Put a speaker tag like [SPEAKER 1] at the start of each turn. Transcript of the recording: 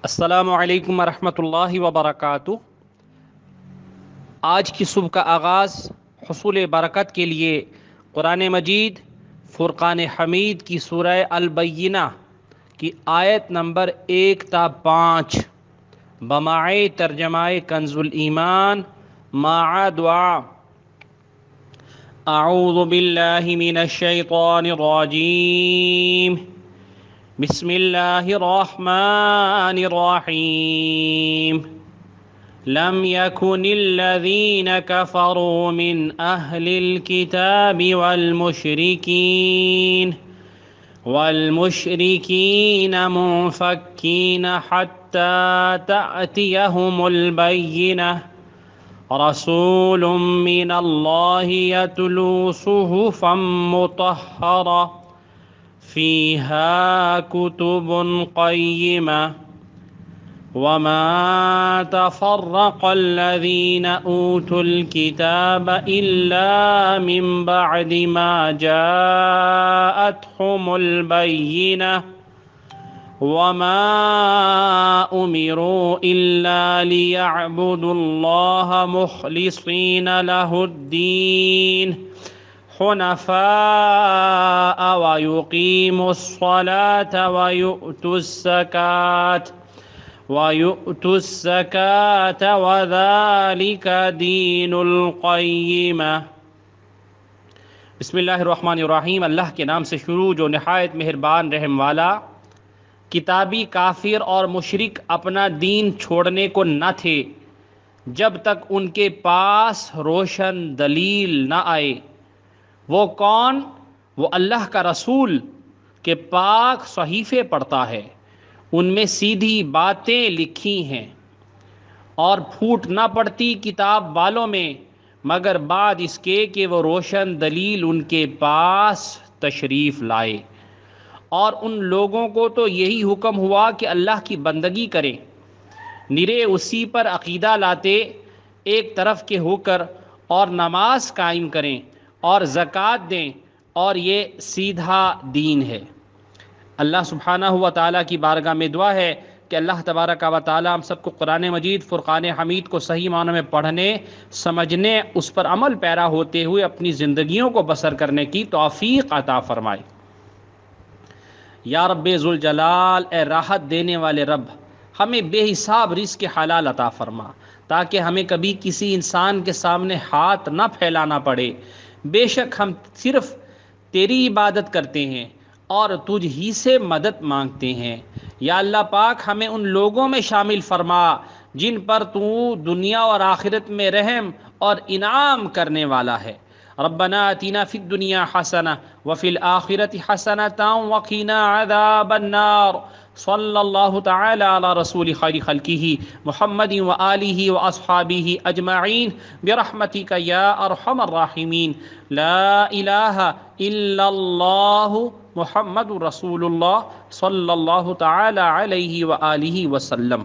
[SPEAKER 1] السلام علیکم ورحمۃ اللہ وبرکاتہ۔ آج کی صبح کا آغاز حصول برکت کے لیے قرآن مجید فرقان حمید کی سورہ البینہ کی آیت نمبر 1 تا 5 بماعِ ترجمہ کنز الایمان مع دعا۔ اعوذ باللہ من الشیطان الرجیم، بسم اللہ الرحمن الرحیم۔ لم يكن الذين كفروا من أهل الكتاب والمشركين منفكين حتى تأتيهم البينة، رسول من الله يتلو صحفا مطهرة فيها كتب قيمة، وما تفرق الذين أوتوا الكتاب إلا من بعد ما جاءتهم البينة، وما أمروا إلا ليعبدوا الله مخلصين له الدين حنفاء ويقيموا الصلاة ويؤتوا الزكاة وذلك دين القيمة۔ بسم اللہ الرحمن الرحیم، اللہ کے نام سے شروع جو نہایت مہربان رحم والا۔ کتابی کافر اور مشرک اپنا دین چھوڑنے کو نہ تھے جب تک ان کے پاس روشن دلیل نہ آئے۔ وہ کون؟ وہ اللہ کا رسول کہ پاک صحیفے پڑھتا ہے، ان میں سیدھی باتیں لکھی ہیں اور پھوٹ نہ پڑتی کتاب والوں میں مگر بعد اس کے کہ وہ روشن دلیل ان کے پاس تشریف لائے۔ اور ان لوگوں کو تو یہی حکم ہوا کہ اللہ کی بندگی کریں، نرے اسی پر عقیدہ لاتے ایک طرف کے ہو کر، اور نماز قائم کریں اور زکوٰۃ دیں، اور یہ سیدھا دین ہے۔ اللہ سبحانہ و تعالیٰ کی بارگاہ میں دعا ہے کہ اللہ تبارک و تعالیٰ ہم سب کو قرآن مجید فرقان حمید کو صحیح معنوں میں پڑھنے، سمجھنے، اس پر عمل پیرا ہوتے ہوئے اپنی زندگیوں کو بسر کرنے کی توفیق عطا فرمائے۔ یا رب ذوالجلال، اے راحت دینے والے رب، ہمیں بے حساب رزق حلال عطا فرما تاکہ ہمیں کبھی کسی انسان کے سامنے ہاتھ نہ پھیلانا پڑے۔ بے شک ہم صرف تیری عبادت کرتے ہیں اور تجھ ہی سے مدد مانگتے ہیں۔ یا اللہ پاک، ہمیں ان لوگوں میں شامل فرما جن پر تو دنیا اور آخرت میں رحم اور انعام کرنے والا ہے۔ ربنا آتنا فی الدنیا حسنہ وفی الآخرۃ حسنۃ وقنا عذاب النار۔ صلی اللہ تعالی علی رسول خیر خلقہ محمد وآلہ واصحابہ اجمعین برحمتک یا ارحم الراحمین۔ لا الہ الا اللہ محمد رسول اللہ صلی اللہ تعالی علیہ وآلہ وسلم۔